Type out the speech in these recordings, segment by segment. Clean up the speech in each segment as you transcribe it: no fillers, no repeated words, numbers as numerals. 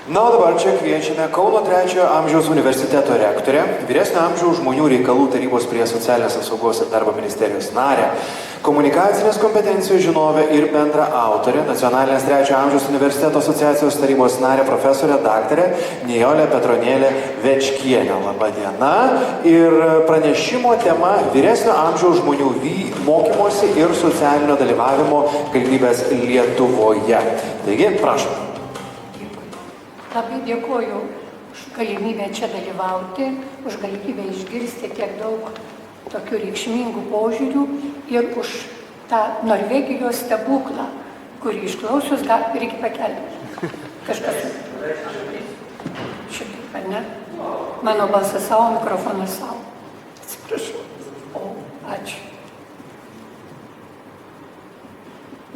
Na, o dabar čia kviečiame Kauno 3-ojo amžiaus universiteto rektorę, vyresnio amžiaus žmonių reikalų tarybos prie socialinės apsaugos ir darbo ministerijos narę, komunikacinės kompetencijos žinovę ir bendra autorę, nacionalinės 3-ojo amžiaus universiteto asociacijos tarybos narę profesorę daktarę Nijolę Petronėlę Večkienę. Labą dieną. Ir pranešimo tema vyresnio amžiaus žmonių mokymosi ir socialinio dalyvavimo galimybės Lietuvoje. Taigi, prašom. Labai dėkoju už galimybę čia dalyvauti, už galimybę išgirsti tiek daug tokių reikšmingų požiūrių ir už tą Norvegijos stebuklą, kurį išklausius reikia pakelti. Kažkas. Šitaip, ar ne? Mano balsas savo, mikrofonas savo. Atsiprašau. O, ačiū.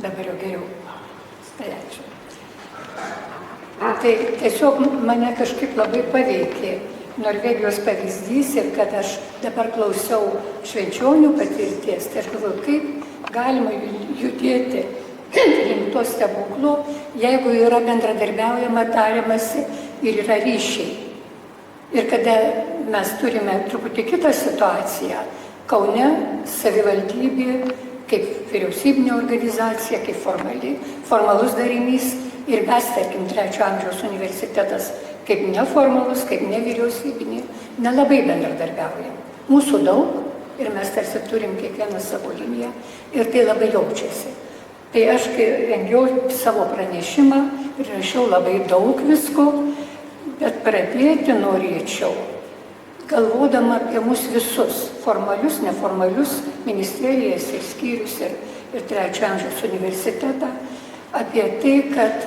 Dabar jau geriau. Tai ačiū. Tai tiesiog mane kažkaip labai paveikė Norvegijos pavyzdys ir kad aš dabar klausiau švenčionių patirties, tai aš galvoju, kaip galima judėti link to stebuklo, jeigu yra bendradarbiaujama, tariamasi ir yra ryšiai. Ir kada mes turime truputį kitą situaciją, Kaune savivaldybė kaip vyriausybinė organizacija, kaip formalus darinys, ir mes, tarkim, 3-ojo amžiaus universitetas, kaip neformalus, kaip nevyriausybinė, nelabai bendradarbiaujam. Mūsų daug ir mes tarsi turim kiekvieną savo liniją ir tai labai jaučiasi. Tai aš, kai rengiau savo pranešimą ir rašiau labai daug visko, bet pradėti norėčiau, galvodama apie mus visus, formalius, neformalius, ministerijas ir skyrius ir 3-ojo amžiaus universitetą, apie tai, kad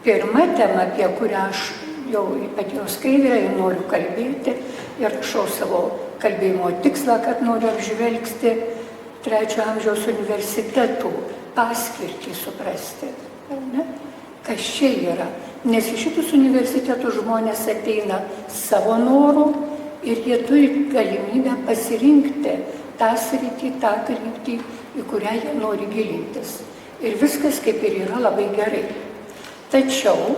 pirma tema, apie kurią aš jau padėjau skaidrę ir noriu kalbėti ir rašau savo kalbėjimo tikslą, kad noriu apžvelgti 3-ojo amžiaus universitetų paskirtį suprasti. Ne? Kas čia yra? Nes į šitus universitetus žmonės ateina savo norų ir jie turi galimybę pasirinkti tą sritį, tą kryptį, į kurią jie nori gilintis. Ir viskas kaip ir yra labai gerai. Tačiau,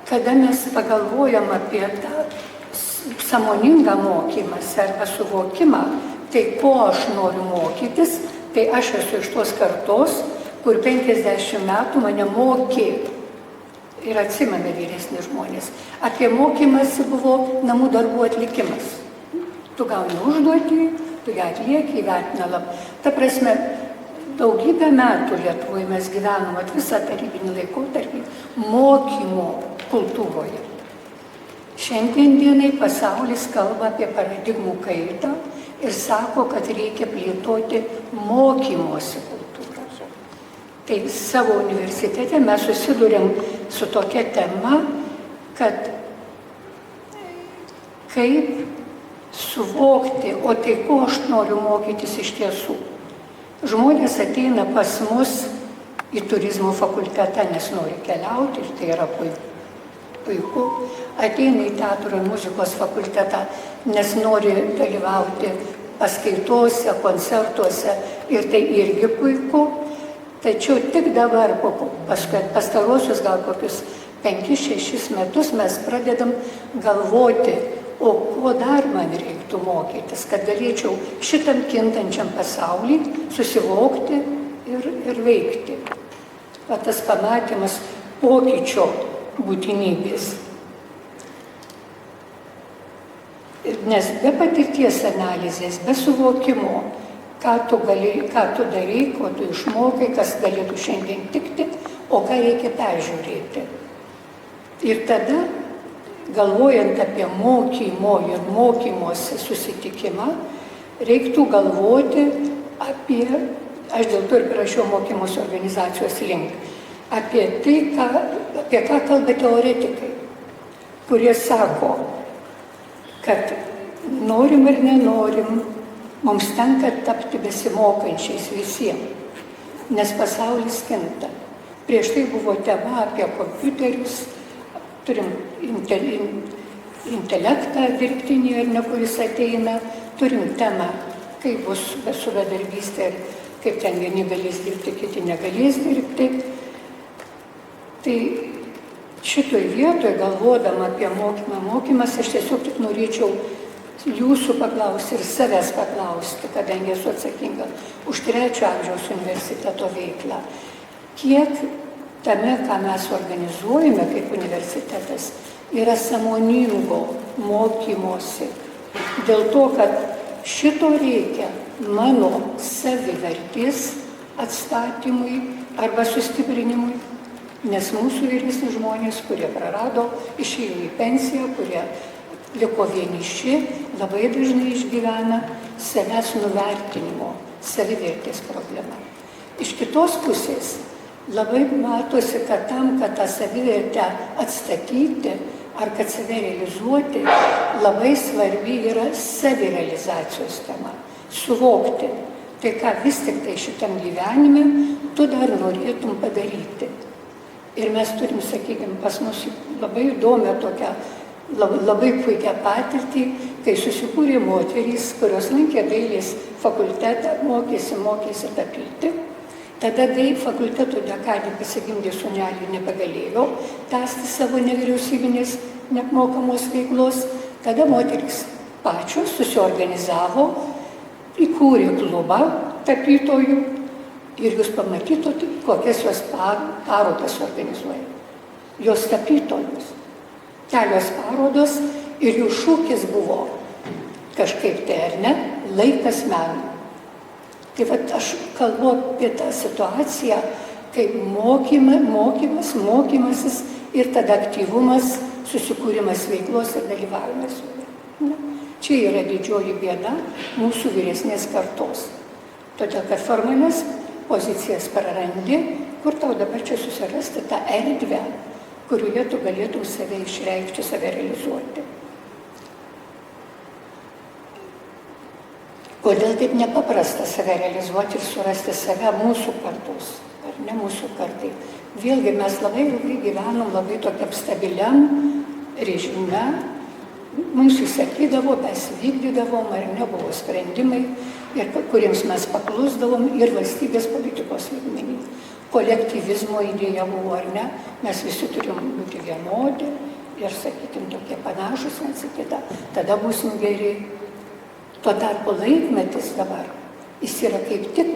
kada mes pagalvojam apie tą sąmoningą mokymąsi arba suvokimą, tai ko aš noriu mokytis, tai aš esu iš tos kartos, kur 50 metų mane mokė ir atsimena vyresni žmonės. Apie mokymąsi buvo namų darbų atlikimas. Tu gauni užduotį, tu ją atlieki, įvertina labai. Ta prasme, daugybę metų Lietuvoje mes gyvenom, visą tarybinį laikotarpį, mokymo kultūroje. Šiandien dienai pasaulis kalba apie paradigmų kaitą ir sako, kad reikia plėtoti mokymosi kultūrą. Tai savo universitete mes susidurėm su tokia tema, kad kaip suvokti, o tai ko aš noriu mokytis iš tiesų. Žmonės ateina pas mus į turizmo fakultetą, nes nori keliauti ir tai yra puiku. Ateina į teatro ir muzikos fakultetą, nes nori dalyvauti paskaitose, koncertuose ir tai irgi puiku. Tačiau tik dabar, pastarosius gal kokius 5-6 metus mes pradedam galvoti, o ko dar man reiktų mokytis, kad galėčiau šitam kintančiam pasaulį susivokti ir veikti. Va tas pamatymas pokyčio būtinybės. Nes be patirties analizės, be suvokimo, ką tu darai, ko tu išmokai, kas galėtų šiandien tikti, o ką reikia peržiūrėti. Ir tada, galvojant apie mokymo ir mokymosi susitikimą, reiktų galvoti apie, aš dėl to ir parašiau mokymosi organizacijos link, apie tai, apie ką kalba teoretikai, kurie sako, kad norim ir nenorim, mums tenka tapti besimokančiais visiems, nes pasaulis kinta. Prieš tai buvo tema apie kompiuterius, turim intelektą dirbtinį ar ne, kuris ateina, turim temą, kaip bus su bedarbystė ir kaip ten vieni galės dirbti, kiti negalės dirbti. Tai šitoj vietoj, galvodama apie mokymas, aš tiesiog tik norėčiau jūsų paklausti ir savęs paklausti, kadangi esu atsakinga už 3 amžiaus universiteto veiklą. Kiek tame, ką mes organizuojame kaip universitetas, yra sąmoningo mokymosi. Dėl to, kad šito reikia mano savivertės atstatymui arba sustiprinimui, nes mūsų vyresni žmonės, kurie prarado, išėjo į pensiją, kurie liko vieniši, labai dažnai išgyvena savęs nuvertinimo, savivertės problemą. Iš kitos pusės labai matosi, kad tam, kad tą savivertę atstatyti ar kad save realizuoti, labai svarbi yra savirealizacijos tema. Suvokti, tai ką vis tik tai šitam gyvenime tu dar norėtum padaryti. Ir mes turim, sakykime, pas mus labai įdomią tokią, labai puikią patirtį, kai susikūrė moterys, kurios lankė dailės fakultetą, mokėsi tapyti. Tada fakulteto dekanė pasigimdė sūnelį, nebegalėjo tęsti savo nevyriausybinės neapmokamos veiklos. Tada moterys pačios susiorganizavo, įkūrė klubą tapytojų ir jūs pamatytumėte, kokias jos parodas organizuoja. Jos tapytojus. Kelios parodos ir jų šūkis buvo kažkaip tai, ar ne, laikas menui. Tai vat aš kalbu apie tą situaciją, kai mokymasis ir tada aktyvumas, susikūrimas veiklos ir dalyvavimas. Čia yra didžioji bėda mūsų vyresnės kartos. Todėl, kad formalias pozicijas prarandi, kur tau dabar čia susirasti tą erdvę, kurioje tu galėtum save išreikšti, save realizuoti. Kodėl taip nepaprasta save realizuoti ir surasti save mūsų kartos, ar ne mūsų kartai? Vėlgi mes labai ilgai gyvenom labai tokiam stabiliam režime, mums įsakydavo, mes vykdydavom, ar nebuvo sprendimai, kuriems mes paklusdavom ir valstybės politikos lygmenį. Kolektyvizmo idėja buvo, ar ne, mes visi turim būti vienodi ir, sakykim, tokie panašus viens į kitą, tada būsim geri. Tuo tarpu laikmetis dabar, jis yra kaip tik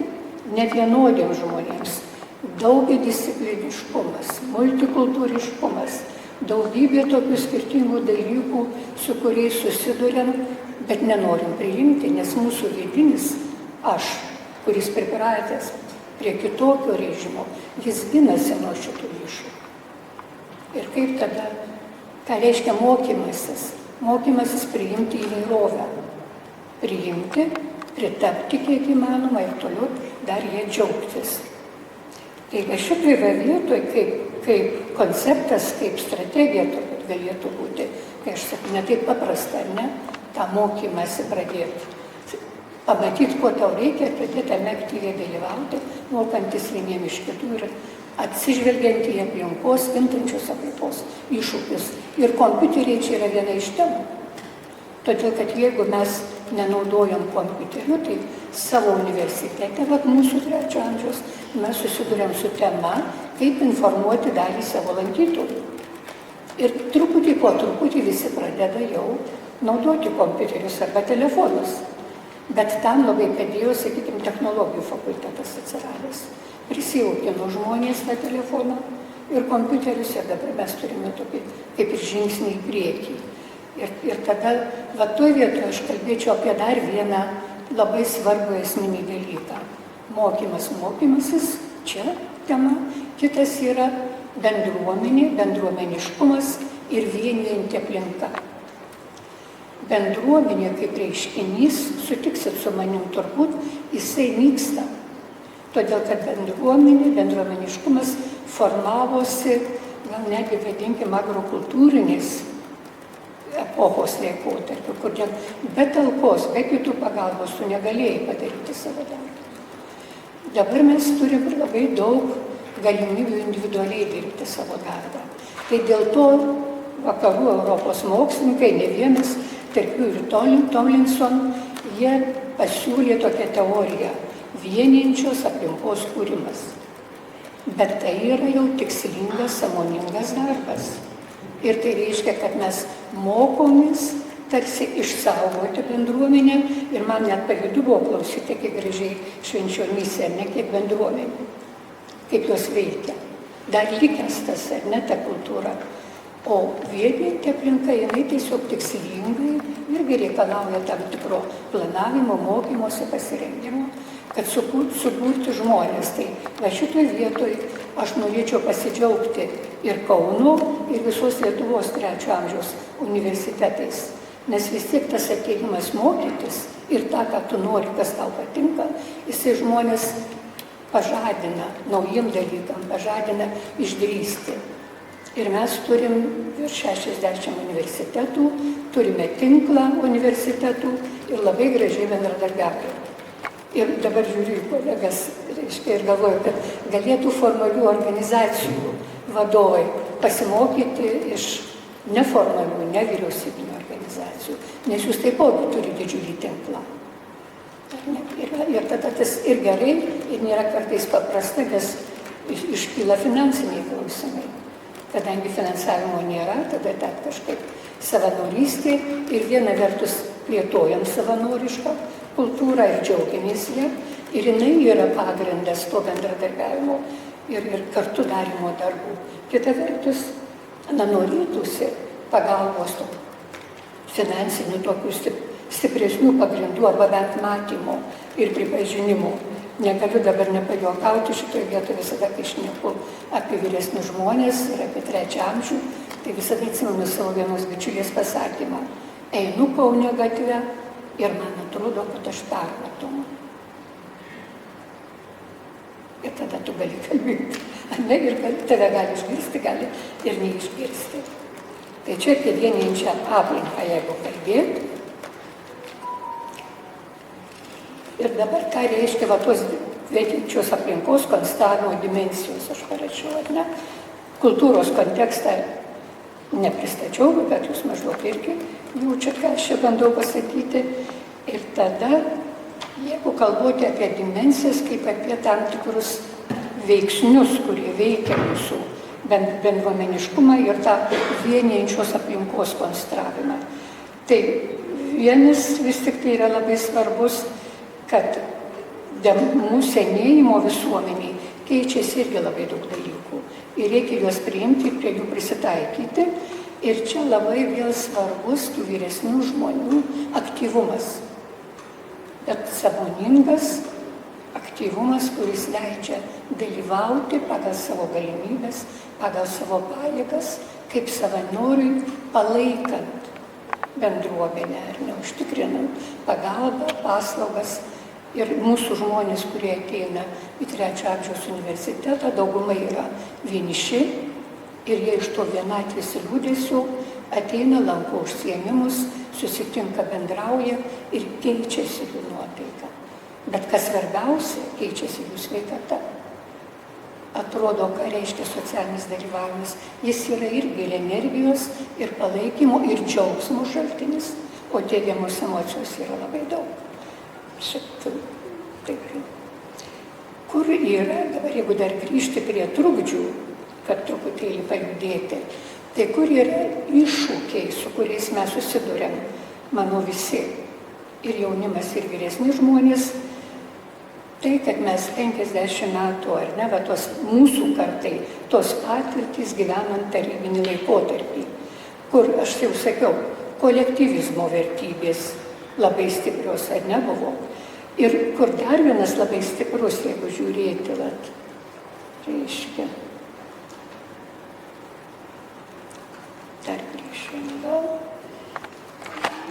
nevienodiems žmonėms. Daugiadiscipliniškumas, multikultūriškumas, daugybė tokių skirtingų dalykų, su kuriais susiduriam, bet nenorim priimti, nes mūsų vidinis aš, kuris pripratęs prie kitokio režimo, jis ginasi nuo šitų iššūkių. Ir kaip tada, ką reiškia mokymasis? Mokymasis priimti įvairovę. Priimti, pritapti kiek įmanoma ir toliau dar jie džiaugtis. Taigi šitoje vietoje kaip konceptas, kaip strategija turbūt galėtų būti, kai aš sakau, ne taip paprasta, ne, tą mokymąsi pradėti. Pamatyti, ko tau reikia, pradėti tame aktyviai dalyvauti, mokantis vieniem iš kitų ir atsižvelgiant į aplinkos, kintančios aplinkos iššūkius. Ir kompiuteriai čia yra viena iš temų. Todėl, kad jeigu mes nenaudojam kompiuterių, tai savo universitete, mūsų 3 amžiaus, mes susiduriam su tema, kaip informuoti dalį savo lankytojų. Ir truputį po truputį visi pradeda jau naudoti kompiuterius arba telefonus. Bet tam labai padėjo, sakykim, technologijų fakultetas atsiradęs. Prisijaukino žmonės tą telefoną ir kompiuterius ir dabar mes turime tokį kaip ir žingsnį į priekį. Ir tada, toj vietoje aš kalbėčiau apie dar vieną labai svarbų esminį dalyką. Mokymasis, čia tema, kitas yra bendruomenė, bendruomeniškumas ir vienijanti aplinka. Bendruomenė kaip reiškinys, sutiksit su manim turbūt, jisai nyksta. Todėl, kad bendruomeniškumas formavosi, gal netgi vadinkim agrokultūrinės epochos laikotarpiu, kur be talkos, be kitų pagalbos tu negalėjai padaryti savo darbą. Dabar mes turim labai daug galimybių individualiai dirbti savo darbą. Tai dėl to vakarų Europos mokslininkai, ne vienas, tarp jų ir Tomlinson, jie pasiūlė tokią teoriją – vienijančios aplinkos kūrimas. Bet tai yra jau tikslingas, sąmoningas darbas. Ir tai reiškia, kad mes mokomės tarsi išsaugoti bendruomenę ir man net pavydu buvo klausyti, kiek gražiai švenčio misija, ne kiek bendruomenė, kaip jos veikia. Dar likęs tas, ar ne, ta kultūra. O vietinė aplinka, jinai tiesiog tikslingai irgi reikalauja tam tikro planavimo, mokymosi, pasirengimo, kad suburti žmonės. Tai va šitoj vietoj aš norėčiau pasidžiaugti ir Kauno, ir visos Lietuvos 3 amžiaus universitetais. Nes vis tiek tas atėjimas mokytis ir tą, ką tu nori, kas tau patinka, jisai žmonės pažadina naujiem dalykam, pažadina išdrįsti. Ir mes turim virš 60 universitetų, turime tinklą universitetų ir labai gražiai bendradarbiaujame. Ir dabar žiūriu į kolegas, reiškia, ir galvoju, kad galėtų formalių organizacijų vadovai pasimokyti iš neformalių, nevyriausybinių organizacijų, nes jūs taipogi turi didžiulį tinklą. Ir tada tas ir gerai, ir nėra kartais paprasta, nes iškyla finansiniai klausimai. Kadangi finansavimo nėra, tada ten kažkaip savanorystė ir viena vertus plėtojam savanorišką kultūrą ir džiaugiamės ją. Ir jinai yra pagrindas to bendradarbiavimo ir kartu darimo darbų. Kita vertus, norėtųsi pagalbos finansinių tokių stipresnių pagrindų arba bent matymo ir pripažinimo. Negaliu dabar nepajuokauti šitoje vietoje visada, kai šneku apie vyresnius žmonės ir apie 3 amžių, tai visada atsimenu savo vienos bičiulės pasakymą. Einu Kaune gatve ir man atrodo, kad aš permatoma. Ir tada tu gali kalbėti. Ne, ir tave gali išgirsti, gali ir neišgirsti. Tai čia apie vienijančią aplinką, jeigu kalbėti. Ir dabar ką reiškia va tos veikiančios aplinkos konstatavimo dimensijos, aš parašiau, ar ne? Kultūros kontekstą nepristačiau, bet jūs maždaug irgi jaučiat, ką aš čia bandau pasakyti. Ir tada, jeigu kalbuoti apie dimensijas, kaip apie tam tikrus veiksnius, kurie veikia mūsų bendruomeniškumą ir tą vienijančios aplinkos konstravimą. Tai vienas vis tik tai yra labai svarbus, kad mūsų senėjimo visuomeniai keičiasi irgi labai daug dalykų. Ir reikia juos priimti ir prie jų prisitaikyti. Ir čia labai vėl svarbus tų vyresnių žmonių aktyvumas. Bet sąmoningas aktyvumas, kuris leidžia dalyvauti pagal savo galimybės, pagal savo pajėgas, kaip savanoriui palaikant bendruomenę ir neužtikrinant pagalbą, paslaugas. Ir mūsų žmonės, kurie ateina į 3 amžiaus universitetą, daugumai yra vieniši ir jie iš to vienatvės ir liūdesio ateina, lanko užsiėmimus, susitinka, bendrauja ir keičiasi jų nuotaika. Bet kas svarbiausia, keičiasi jų sveikata. Atrodo, ką reiškia socialinis dalyvavimas. Jis yra irgi ir energijos, ir palaikymo, ir džiaugsmo šaltinis, o teigiamos emocijos yra labai daug. Kur yra, dabar jeigu dar grįžti prie trukdžių, kad truputėlį pajudėti, tai kur yra iššūkiai, su kuriais mes susiduriam, manau visi, ir jaunimas, ir vyresni žmonės, tai, kad mes 50 metų, ar ne, va tos mūsų kartai, tos patirtys gyvenant tarybinį laikotarpį, kur, aš jau sakiau, kolektyvizmo vertybės labai stiprios, ar nebuvo. Ir kur dar vienas labai stiprus, jeigu žiūrėti, vat, reiškia, dar grįžčiau,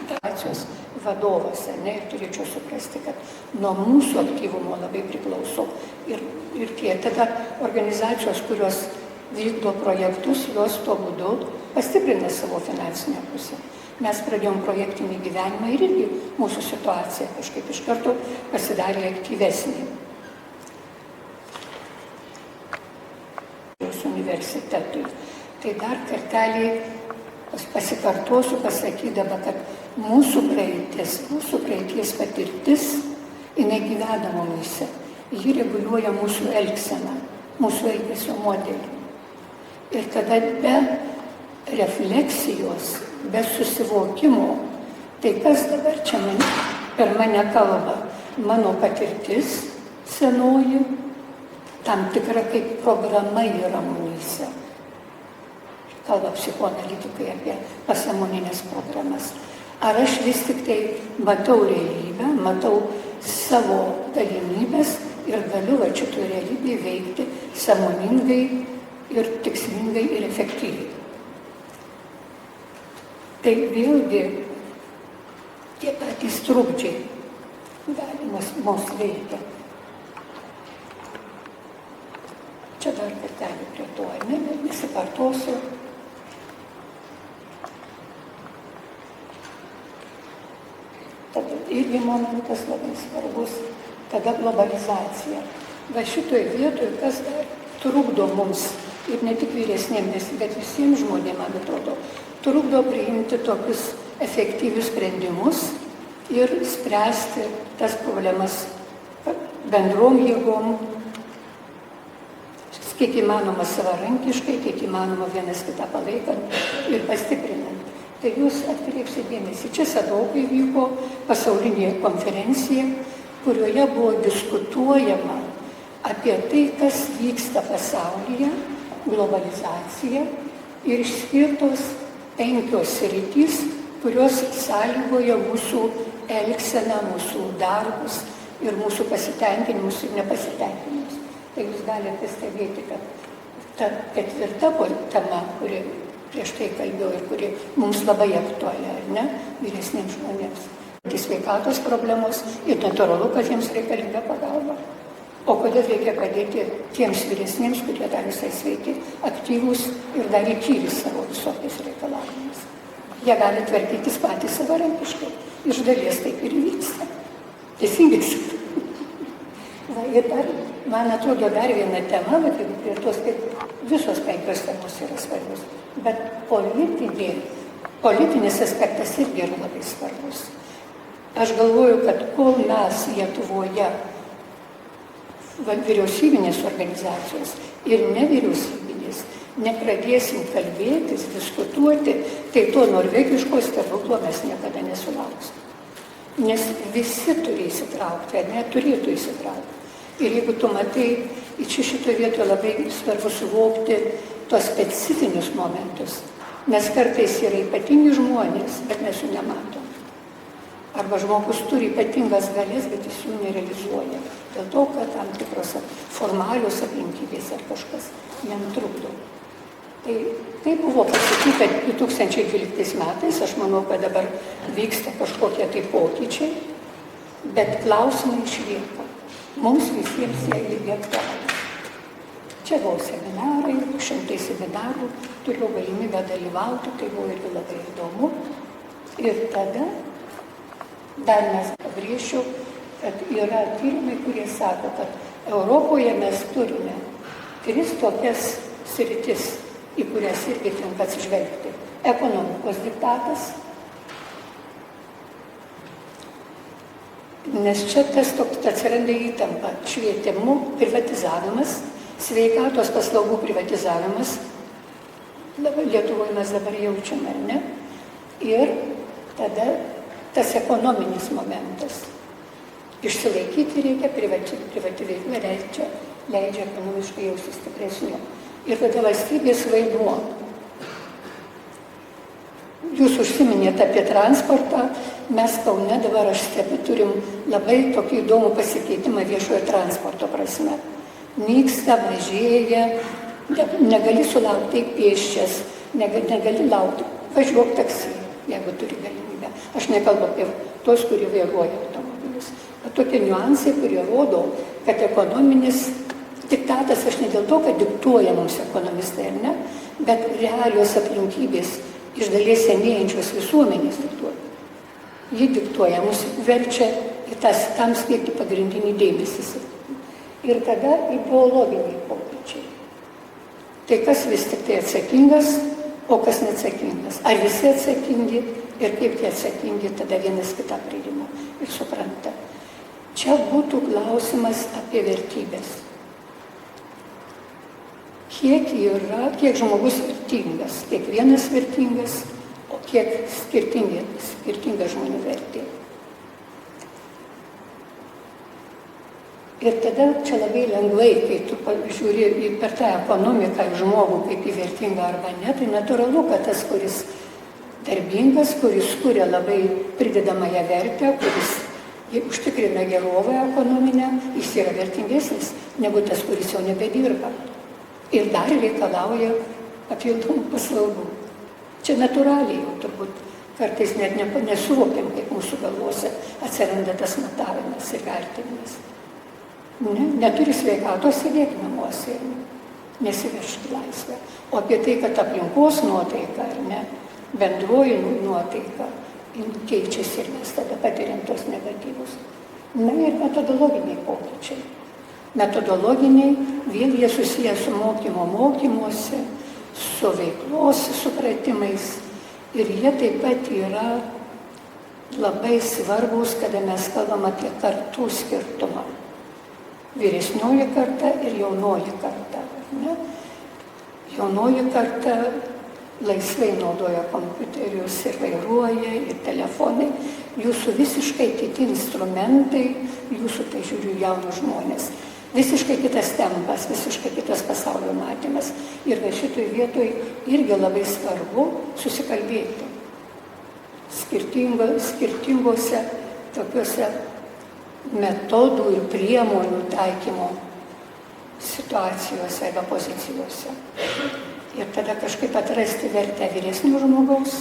delegacijos vadovas, ne, ir turėčiau suprasti, kad nuo mūsų aktyvumo labai priklauso ir tie tada organizacijos, kurios vykdo projektus, jos tuo būdu pastiprina savo finansinę pusę. Mes pradėjom projektinį gyvenimą ir irgi mūsų situacija kažkaip iš karto pasidarė aktyvesnė. Universitetui. Tai dar kartelį pasikartosiu pasakydama, kad mūsų praeities patirtis, jinai gyvena mumyse. Ji reguliuoja mūsų elgseną, mūsų elgesio modelį. Ir tada be refleksijos, be susivokimo, tai kas dabar čia per mane kalba? Mano patirtis senoji, tam tikra kaip programa yra mumyse. Kalba psichoanalitikai apie pasąmoninės programas. Ar aš vis tik tai matau realybę, matau savo galimybės ir galiu va šitoj realybėje veikti sąmoningai ir tikslingai ir efektyviai. Tai vėlgi tie patys trukdžiai gali mus veikia. Čia dar kartelį prie to, nesikartosiu. Tada irgi momentas labai svarbus, tada globalizacija. Va šitoj vietoj, kas dar trukdo mums, ir ne tik vyresnėms, bet visiems žmonėms, man atrodo, trukdo priimti tokius efektyvius sprendimus ir spręsti tas problemas bendrom jėgom, kiek įmanoma savarankiškai, kiek įmanoma vienas kitą palaikant ir pastiprinant. Tai jūs atkreipsite dėmesį. Čia Sadokai vyko pasaulinė konferencija, kurioje buvo diskutuojama apie tai, kas vyksta pasaulyje, globalizacija, ir išskirtos 5 sritys, kurios sąlygoja mūsų elgseną, mūsų darbus ir mūsų pasitenkinimus ir nepasitenkinimus. Tai jūs galite stebėti, kad ta 4 tema, kuri prieš tai kalbėjau ir kuri mums labai aktuali, ar ne, vyresniems žmonėms. Tai sveikatos problemos ir natūralu, kad jiems reikalinga pagalba. O kodėl reikia padėti tiems vyresniems, kurie dar visai sveiki, aktyvūs ir dar įkyri savo visokiais reikalavimus. Jie gali tvarkytis patys savarankiškai. Iš dalies taip ir vyksta. Teisingai. Ir dar, man atrodo, dar viena tema, bet jeigu prie tos, kaip visos 5 temos yra svarbios, bet politinis aspektas irgi yra labai svarbus. Aš galvoju, kad kol mes Lietuvoje, vyriausybinės organizacijos ir nevyriausybinės, nepradėsim kalbėtis, diskutuoti, tai to norvegiško stebuklo mes niekada nesulauksim. Nes visi turi įsitraukti, ar ne, turėtų įsitraukti. Ir jeigu tu matai, čia šitoje vietoje labai svarbu suvokti tos specifinius momentus, nes kartais yra ypatingi žmonės, bet mes jų nematom. Arba žmogus turi ypatingas galės, bet jis jų nerealizuoja. Dėl to, kad tam tikros formalios aplinkybės ar kažkas jam trukdo. Tai buvo pasakyta 2012 metais, aš manau, kad dabar vyksta kažkokie tai pokyčiai, bet klausimai išlieka. Mums visiems jie irgi aktualūs. Čia buvo seminarai, 100 seminarų, turėjau galimybę dalyvauti, tai buvo irgi labai įdomu. Ir tada dar mes pabrėšiu, kad yra tyrimai, kurie sako, kad Europoje mes turime 3 tokias sritis, į kurias irgi tenka atsižvelgti. Ekonomikos diktatas, nes čia tas toks atsiranda įtampa, švietimu privatizavimas, sveikatos paslaugų privatizavimas, Lietuvoje mes dabar jaučiame, ar ne? Ir tada tas ekonominis momentas. Išsilaikyti reikia, privati veikla leidžia ekonomiškai jaustis stipresniu. Ir tada valstybės vaidmuo. Jūs užsiminėte apie transportą, mes Kaune dabar, aš stebiu, turim labai tokį įdomų pasikeitimą viešojo transporto prasme. Nyksta, mažėja, negali sulaukti pėsčias, negali laukti, važiuok taksi, jeigu turi galimybę. Aš nekalbu apie tos, kurie vairuoja automobilius. Bet tokie niuansai, kurie rodo, kad ekonominis diktatas, aš ne dėl to, kad diktuoja mums ekonomistai, ar ne, bet realios aplinkybės iš dalies senėjančios visuomenės diktuoja. Ji diktuoja, mus verčia į tam skirti pagrindinį dėmesį. Ir tada ideologiniai pokyčiai. Tai kas vis tik tai atsakingas, o kas neatsakingas. Ar visi atsakingi ir kaip tie atsakingi, tada vienas kitą priima ir supranta. Čia būtų klausimas apie vertybės. kiek žmogus vertingas, kiekvienas vertingas, o kiek skirtinga žmonių vertė. Ir tada čia labai lengvai, kai tu žiūri per tą ekonomiką žmogų kaip į vertingą arba ne, tai natūralu, kad tas, kuris darbingas, kuris kuria labai pridedamąją vertę, kuris užtikrina gerovę ekonominę, jis yra vertingesnis negu tas, kuris jau nebedirba. Ir dar reikalauja papildomų paslaugų. Čia natūraliai jau turbūt kartais net nesuvokiam, kaip mūsų galvose atsiranda tas matavimas ir vertinimas. Neturi sveikatos, sėdėk namuose, nesivežk laisvę. O apie tai, kad aplinkos nuotaika ar ne, bendroji nuotaika keičiasi ir mes tada patiriam tos negatyvus. Na ir metodologiniai pokyčiai. Metodologiniai, vėl jie susiję su mokymuose, su veiklos supratimais ir jie taip pat yra labai svarbus, kada mes kalbam apie kartų skirtumą. Vyresnioji karta ir jaunoji karta. Ne? Jaunoji karta laisvai naudoja kompiuterius ir vairuoja, ir telefonai. Jūsų visiškai kiti instrumentai, jūsų, tai žiūriu, jaunus žmonės. Visiškai kitas tempas, visiškai kitas pasaulio matymas. Ir va šitoj vietoj irgi labai svarbu susikalbėti. Skirtingose tokiuose metodų ir priemonių taikymo situacijose arba pozicijose. Ir tada kažkaip atrasti vertę vyresnių žmogaus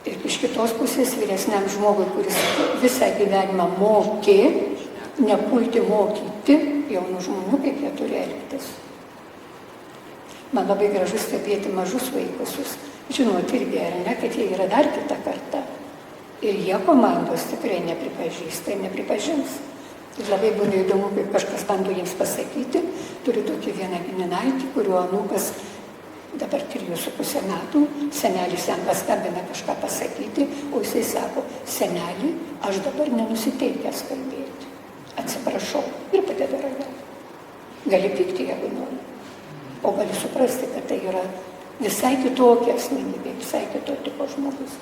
ir iš kitos pusės vyresniam žmogui, kuris visą gyvenimą mokė, nepulti mokyti jaunų žmonių, kaip jie turi elgtis. Man labai gražu stebėti mažus vaikusius. Žinot irgi, ar ne, kad jie yra dar kita karta. Ir jie komandos tikrai nepripažįsta ir nepripažins. Ir labai būna įdomu, kaip kažkas bando jiems pasakyti. Turiu tokį vieną giminaitį, kurio anūkas dabar 3,5 metų, senelis jam paskambina kažką pasakyti, o jisai sako, seneli, aš dabar nenusiteikęs kalbėti. Atsiprašau ir padeda ragelį. Gali pykti, jeigu nori. O gali suprasti, kad tai yra visai kitokia asmenybė, visai kito tipo žmogus.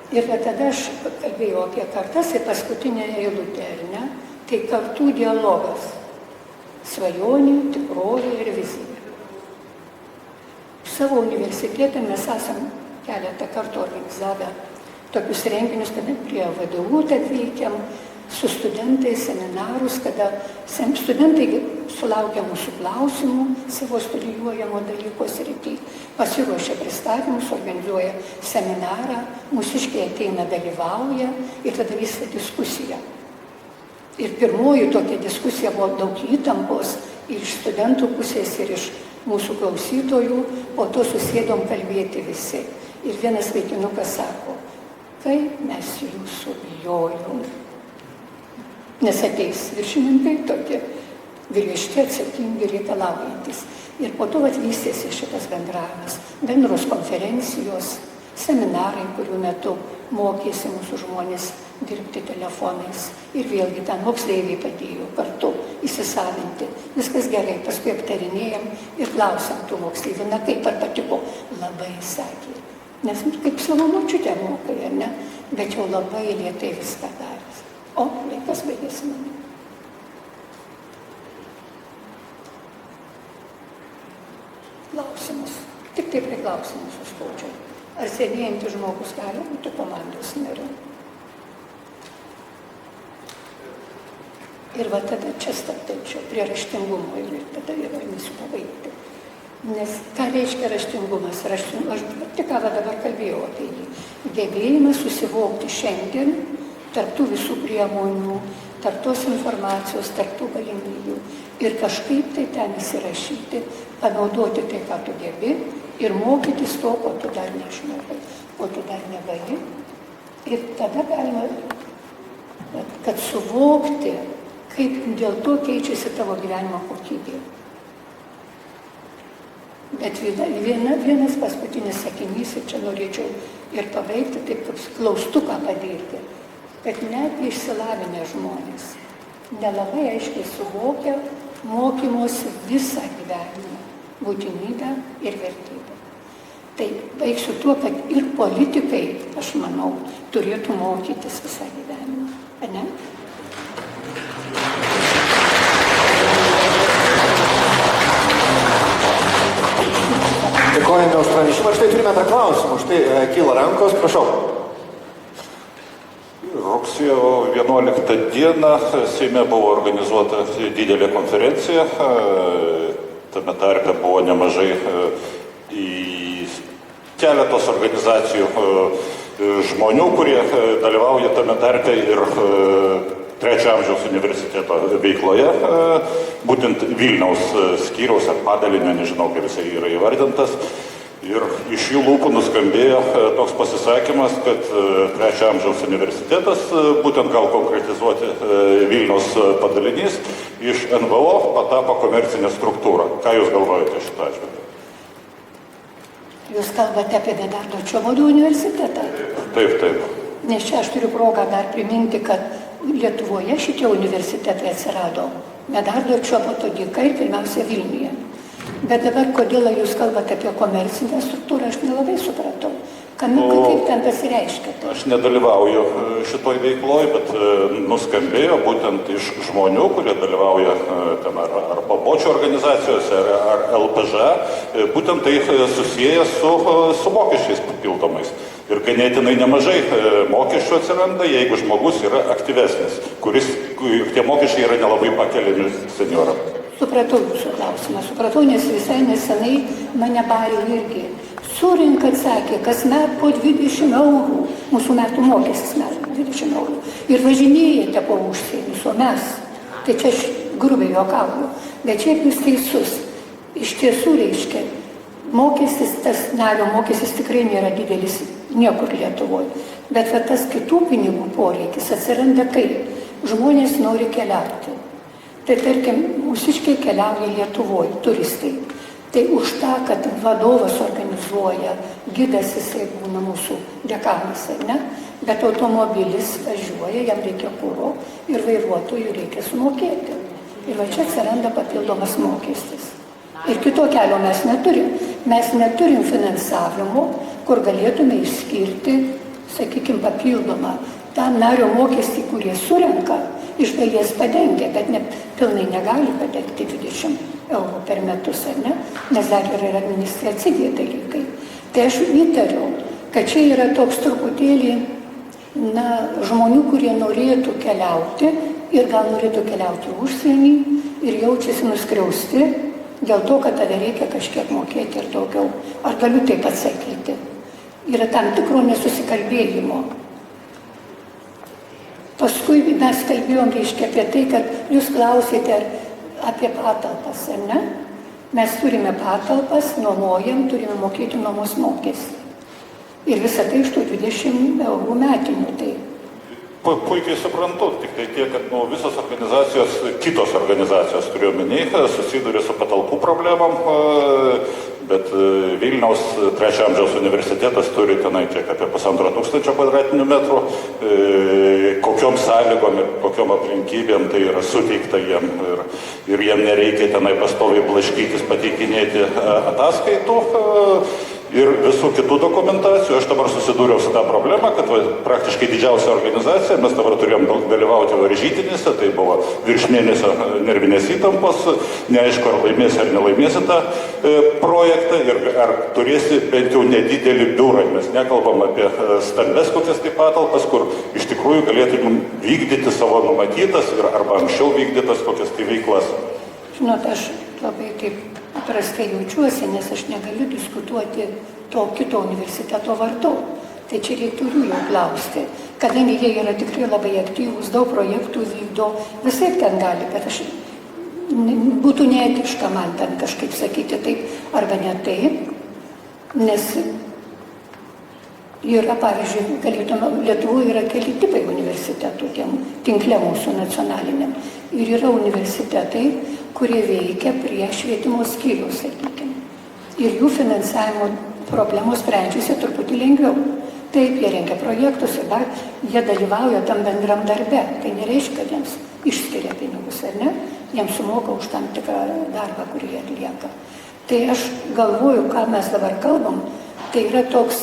Ir tada aš kalbėjau apie kartas ir paskutinę eilutę, ar ne? Tai kartų dialogas. Svajonė, tikrovė ir vizija. Savo universitetą mes esam keletą kartų organizavę tokius renginius, kada prie VDU atvykiam, su studentais, seminarus, kada studentai sulaukia mūsų klausimų savo studijuojamo dalyko srity, pasiruošia pristatymus, organizuoja seminarą, mūsiškiai ateina, dalyvauja ir tada vyksta diskusija. Ir pirmoji tokia diskusija buvo daug įtampos ir iš studentų pusės, ir iš mūsų klausytojų, po to susėdom kalbėti visi. Ir vienas vaikinukas sako, kaip mes jūsų bijojom. Nes ateis viršininkai tokie griežti, atsakingi, reikalaujantis. Ir po to vystėsi šitas bendravimas, bendros konferencijos, seminarai, kurių metu mokėsi mūsų žmonės dirbti telefonais. Ir vėlgi ten moksleiviai padėjo kartu įsisavinti. Viskas gerai, paskui aptarinėjom ir klausėm tų moksleivių, na kaip ar patiko, labai sakė. Nes kaip savo močiutę mokai, ne? Bet jau labai lėtai viską darys. O, laikas baigėsi man. Klausimus. Tik tai prie klausimus sustočiau. Ar senėjantis žmogus gali būti komandos nariu? Ir va tada čia stabtelčiau prie raštingumo ir tada jau eisiu pabaigti. Nes ką reiškia raštingumas? Aš tik ką dabar kalbėjau apie jį. Gebėjimas susivokti šiandien tarp tų visų priemonių, tarp tos informacijos, tarp tų galimybių ir kažkaip tai ten įsirašyti, panaudoti tai, ką tu gebi ir mokytis to, ko tu dar neišmokai, ko tu dar negali. Ir tada galima, kad suvokti, kaip dėl to keičiasi tavo gyvenimo kokybė. Bet vienas paskutinis sakinys, ir čia norėčiau ir pabaigti, taip kaip klaustuką padėti, kad net išsilavinę žmonės nelabai aiškiai suvokia mokymosi visą gyvenimą, būtinybę ir vertybę. Tai baigsiu tuo, kad ir politikai, aš manau, turėtų mokytis visą gyvenimą. Ar ne? Dėkojame už pranešimą. Štai turime dar klausimų. Štai kyla rankos. Prašau. Rugsėjo 11 dieną Seime buvo organizuota didelė konferencija. Tame tarpe buvo nemažai keletos organizacijų žmonių, kurie dalyvauja tame tarpe ir Trečio amžiaus universiteto veikloje, būtent Vilniaus skyriaus ar padalinio, nežinau, kaip jisai yra įvardintas. Ir iš jų lūpų nuskambėjo toks pasisakymas, kad Trečio amžiaus universitetas, būtent gal konkretizuoti Vilniaus padalinys, iš NVO patapo komercinė struktūra. Ką Jūs galvojate šitą atžvilgį? Jūs kalbate apie Medardo Čobodo universitetą? Taip. Nes čia aš turiu progą dar priminti, kad Lietuvoje šitie universitetai atsirado Medardo Čobodo dėka ir pirmiausia Vilniuje. Bet dabar, kodėl Jūs kalbate apie komercinę struktūrą, aš nelabai supratau. Kaip ten pasireiškia? Aš nedalyvauju šitoj veikloj, bet nuskambėjo būtent iš žmonių, kurie dalyvauja ten ar pabočių organizacijose, ar LPŽ, būtent tai susiję su mokesčiais papildomais. Ir ganėtinai nemažai mokesčių atsiranda, jeigu žmogus yra aktyvesnis, tie mokesčiai yra nelabai pakeliami senjoram. Supratau Jūsų klausimą, nes visai nesenai mane barė irgi. Surink, atsakė, kasmet po 20 eurų, mūsų metų mokestis metų 20 eurų. Ir važinėjate po užsienius, o mes, tai čia aš grubiai juokauju, bet šiaip Jūs teisus. Iš tiesų reiškia, mokestis, tas nario mokestis tikrai nėra didelis niekur Lietuvoje. Bet tas kitų pinigų poreikis atsiranda kaip? Žmonės nori keliauti. Tai tarkim, mūsiškiai keliauja Lietuvoje, turistai. Tai už tą, kad vadovas organizuoja, gidas jisai būna mūsų dekanas, ne? Bet automobilis važiuoja, jam reikia kuro ir vairuotojų reikia sumokėti. Ir va čia atsiranda papildomas mokestis. Ir kito kelio mes neturim. Mes neturim finansavimo, kur galėtume išskirti, sakykime, papildomą tą nario mokestį, kurie surenka, iš dalies padengia, bet pilnai negali padengti 20 eurų per metus, ar ne? Nes dar yra ir administraciniai dalykai. Tai aš įtariu, kad čia yra toks truputėlį žmonių, kurie norėtų keliauti ir gal norėtų keliauti užsienį ir jaučiasi nuskriausti dėl to, kad tada reikia kažkiek mokėti ir daugiau. Ar galiu taip atsakyti? Yra tam tikro nesusikalbėjimo. Paskui mes kalbėjom, reiškia, apie tai, kad Jūs klausėte apie patalpas, ar ne? Mes turime patalpas, nuomojam, turime mokėti nuomos mokestį. Ir visą tai iš tų 20 eurų metinių. Tai. Puikiai suprantu, tik tai tiek, kad visos organizacijos, kitos organizacijos turiu omeny, susiduria su patalpų problemom, bet Vilniaus Trečio amžiaus universitetas turi tenai tiek apie 1500 kvadratinių metrų, kokiom sąlygom ir kokiom aplinkybėm tai yra suteikta jiem ir jiem nereikia tenai pastoviai blaškytis, pateikinėti ataskaitų ir visų kitų dokumentacijų. Aš dabar susidūriau su tą problemą, kad praktiškai didžiausia organizacija, mes dabar turėjom dalyvauti varžytinėse, tai buvo virš mėnesio nervinės įtampos, neaišku, ar laimėsi ar nelaimėsi tą projektą ir ar turėsi bent jau nedidelį biurą. Mes nekalbam apie stambes kokias tai patalpas, kur iš tikrųjų galėtumėm vykdyti savo numatytas ir arba anksčiau vykdytas kokias tai veiklas. Žinot, aš labai taip prastai jaučiuosi, nes aš negaliu diskutuoti to kito universiteto vardu. Tai čia reiktų jų klausti, kadangi jie yra tikrai labai aktyvūs, daug projektų vykdo, visai ten gali, bet aš būtų neetiška man ten kažkaip sakyti taip arba ne taip, nes yra, pavyzdžiui, Lietuvoje yra keli tipai universitetų, tinkle mūsų nacionaliniam. Ir yra universitetai, kurie veikia prie švietimo skyriaus, sakykime. Ir jų finansavimo problemos sprendžiasi truputį lengviau. Taip, jie rengia projektus ir dar jie dalyvauja tam bendram darbe. Tai nereiškia, kad jiems išskiria pinigus, ar ne? Jiems sumoka už tam tikrą darbą, kurį jie atlieka. Tai aš galvoju, ką mes dabar kalbam, tai yra toks,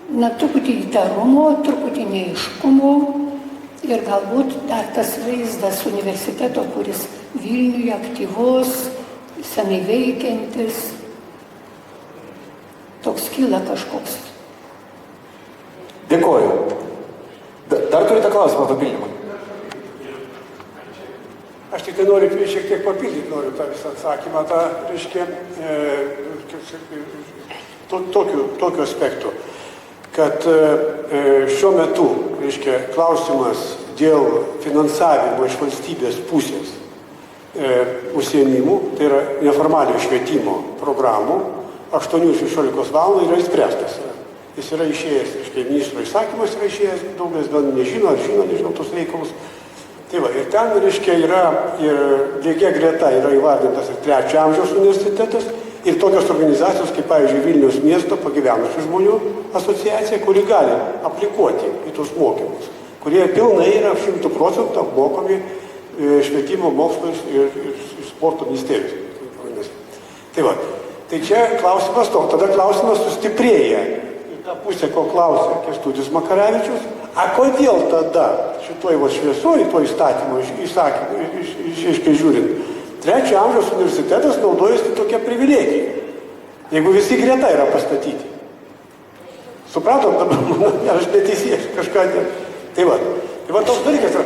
truputį įtarumo, truputį neaiškumo ir galbūt dar tas vaizdas universiteto, kuris Vilniuje aktyvus, senai veikiantis, toks kyla kažkoks. Dėkoju. Dar turite klausimą papildymą? Aš tik tai noriu šiek tiek papildyti, noriu tą visą atsakymą, tokiu aspektu, kad šiuo metu, klausimas dėl finansavimo iš valstybės pusės užsiėmimų, tai yra neformalio švietimo programų, 8-16 valandų yra įspręstas. Jis yra išėjęs, ministro įsakymas yra išėjęs, daugelis gal nežino, ar žino, nežinau tos reikalus. Tai va, ir ten, yra ir lygia greta yra įvardintas ir 3 amžiaus universitetas, ir tokios organizacijos, kaip, pavyzdžiui, Vilniaus miesto pagyvenusių žmonių asociacija, kuri gali aplikuoti į tos mokymus, kurie pilnai yra 100% apmokomi švietimo, mokslo ir sporto ministerijos. Tai va, tai čia klausimas to, tada klausimas sustiprėja. Ir ta pusė, ko klausė Kęstutis Makarevičius, kodėl tada šitoj šviesoj, to įstatymo, žiūrint, 3 amžiaus universitetas naudojasi tokia privilegija, jeigu visi greta yra pastatyti. Supratom, aš neteisėsiu kažką. Tai va toks dalykas yra,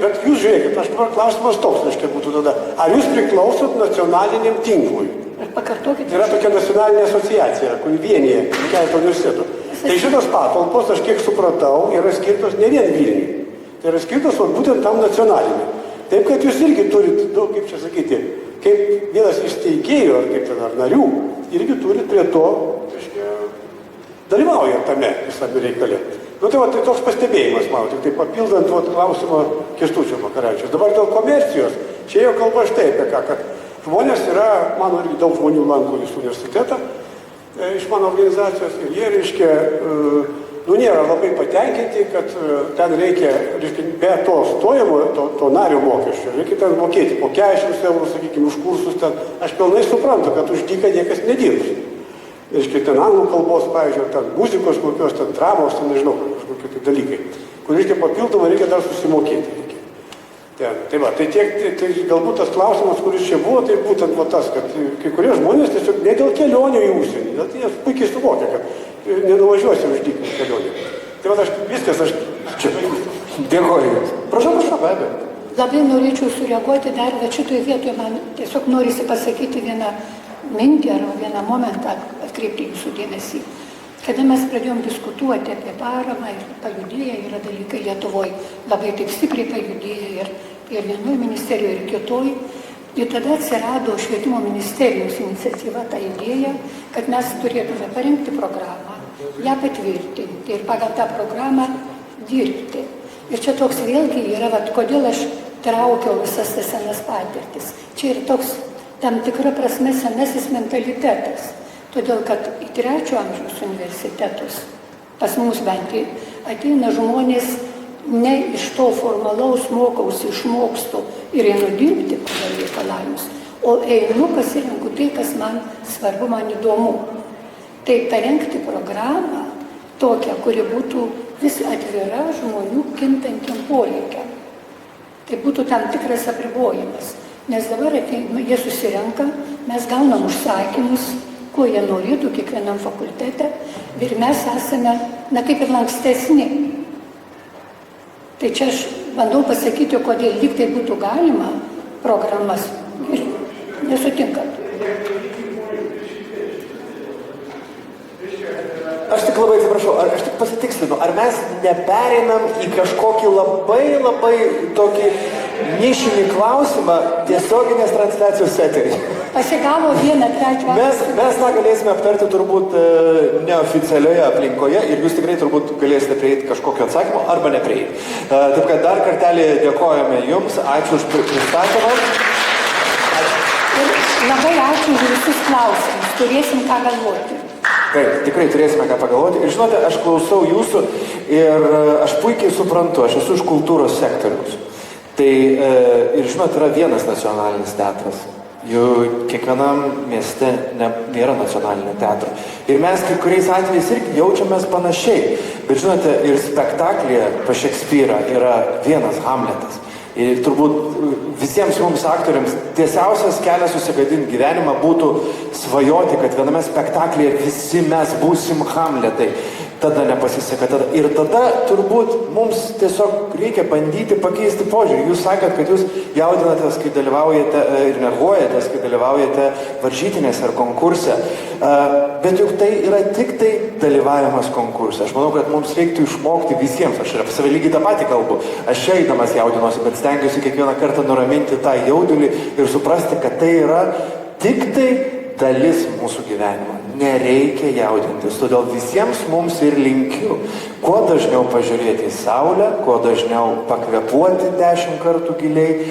bet jūs žiūrėkit, aš dabar klausimas toks, būtų tada, ar jūs priklausot nacionaliniam tinklui? Pakartokite. Tai yra tokia nacionalinė asociacija, kuri vienyje keletą universitetų. Tai šitos patalpos, aš kiek supratau, yra skirtos ne vien Vilniui. Tai yra skirtos būtent tam nacionaliniam. Taip, kad jūs irgi turit, kaip čia sakyti, kaip vienas iš steigėjų, ar narių, irgi turit prie to, dalyvauja tame visame reikale. Tai toks pastebėjimas, mano, tik tai papildant klausimą Kęstučio Makarevičiaus. Dabar dėl komercijos, čia jau kalba štai apie ką, kad žmonės yra, mano irgi daug žmonių lanko jūsų universitetą iš mano organizacijos ir jie, nėra labai patenkinti, kad ten reikia, be to stojimo, to nario mokesčio, reikia ten mokėti po 40 eurų, sakykime, už kursus ten. Aš pilnai suprantu, kad už dyką niekas nedirbs. Ten anglų kalbos, pavyzdžiui, ten muzikos kokios, ten dramos, ten nežinau, kažkokie tai dalykai, kur papildomai reikia dar susimokėti. Tai galbūt tas klausimas, kuris čia buvo, tai būtent tas, kad kai kurie žmonės tiesiog ne dėl kelionių į užsienį, bet jie puikiai suvokia, kad nenuvažiuosi už dyką kelionę. Tai aš čia. Dėkoju. Prašau, be abejo. Labai norėčiau sureaguoti dar, bet šitoje vietoje man tiesiog norisi pasakyti vieną mintį ar vieną momentą, atkreipti jūsų dėmesį. Kada mes pradėjom diskutuoti apie paramą ir pajudėję yra dalykai Lietuvoje, labai taip stipriai pajudėję ir vienoj ministerijoje ir kitoj, ir tada atsirado švietimo ministerijos iniciatyva, ta idėja, kad mes turėtume parengti programą, ją patvirtinti ir pagal tą programą dirbti. Ir čia toks vėlgi yra, kodėl aš traukiau visas tas senas patirtis. Čia ir toks tam tikra prasme senasis mentalitetas. Todėl, kad į 3 amžiaus universitetus pas mus bent ateina žmonės ne iš to formalaus mokausi, išmokstu ir einu dirbti pagal reikalavimus, o einu pasirenku tai, kas man svarbu, man įdomu. Tai parengti programą tokią, kuri būtų vis atvira žmonių kintantiem poreikiam. Tai būtų tam tikras apribojimas. Nes dabar jie susirenka, mes gaunam užsakymus, ko jie norėtų kiekvienam fakultete ir mes esame, kaip ir lankstesni. Tai čia aš bandau pasakyti, kodėl lyg tai būtų galima programas ir nesutinkat. Aš tik labai atsiprašau, aš tik pasitikslinu, ar mes nepereinam į kažkokį labai tokį nišinį klausimą tiesioginės transliacijos eterį. Pasigavo 1/3. Mes tą galėsime aptarti turbūt neoficialioje aplinkoje ir jūs tikrai turbūt galėsite prieiti kažkokio atsakymo arba neprieiti. Taip kad dar kartelį dėkojame jums, ačiū už pristatymą. Labai ačiū už visus klausimus. Turėsim ką galvoti. Taip, tikrai turėsime ką pagalvoti. Ir žinote, aš klausau jūsų ir aš puikiai suprantu, aš esu iš kultūros sektoriaus. Tai ir žinote, yra vienas nacionalinis teatras. Jų kiekvienam mieste nėra nacionalinio teatro. Ir mes kai kuriais atvejais irgi jaučiamės panašiai. Bet žinote, ir spektaklyje pas Šekspyrą yra vienas Hamletas. Ir turbūt visiems mums aktoriams tiesiausias kelias susigadinti gyvenimą būtų svajoti, kad viename spektaklyje visi mes būsim Hamletai. Tada nepasiseka. Ir tada turbūt mums tiesiog reikia bandyti pakeisti požiūrį. Jūs sakėt, kad jūs jaudinatės, kai dalyvaujate ir nervuojatės, kai dalyvaujate varžytinėse ar konkurse. Bet juk tai yra tik tai dalyvavimas konkurse. Aš manau, kad mums reiktų išmokti visiems. Aš ir apie save lygiai tą patį kalbu. Aš čia eidamas jaudinuosi, bet stengiuosi kiekvieną kartą nuraminti tą jaudulį ir suprasti, kad tai yra tik tai dalis mūsų gyvenimo. Nereikia jaudintis. Todėl visiems mums ir linkiu kuo dažniau pažiūrėti į saulę, kuo dažniau pakvepuoti 10 kartų giliai,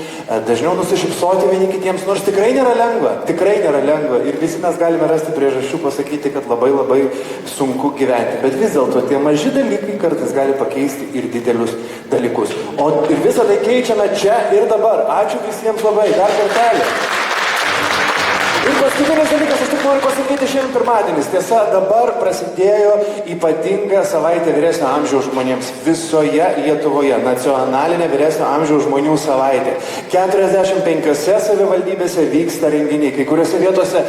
dažniau nusišypsoti vieni kitiems, nors tikrai nėra lengva. Ir visi mes galime rasti priežasčių pasakyti, kad labai labai sunku gyventi. Bet vis dėlto tie maži dalykai kartais gali pakeisti ir didelius dalykus. O ir visą tai keičiame čia ir dabar. Ačiū visiems labai. Dar kartelį. Ir paskutinis dalykas, aš tik noriu pasakyti, šiandien pirmadienis. Tiesa, dabar prasidėjo ypatinga savaitė vyresnio amžiaus žmonėms visoje Lietuvoje. Nacionalinė vyresnio amžiaus žmonių savaitė. 45 savivaldybėse vyksta renginiai. Kai kuriuose vietose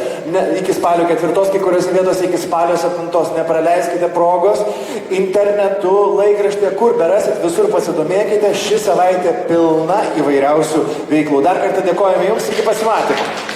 iki spalio 4, kai kuriuose vietose iki spalio 7. Nepraleiskite progos. Internetu, laikraštė, kur berasit, visur pasidomėkite. Ši savaitė pilna įvairiausių veiklų. Dar kartą dėkojame Jums, iki pasimatymo.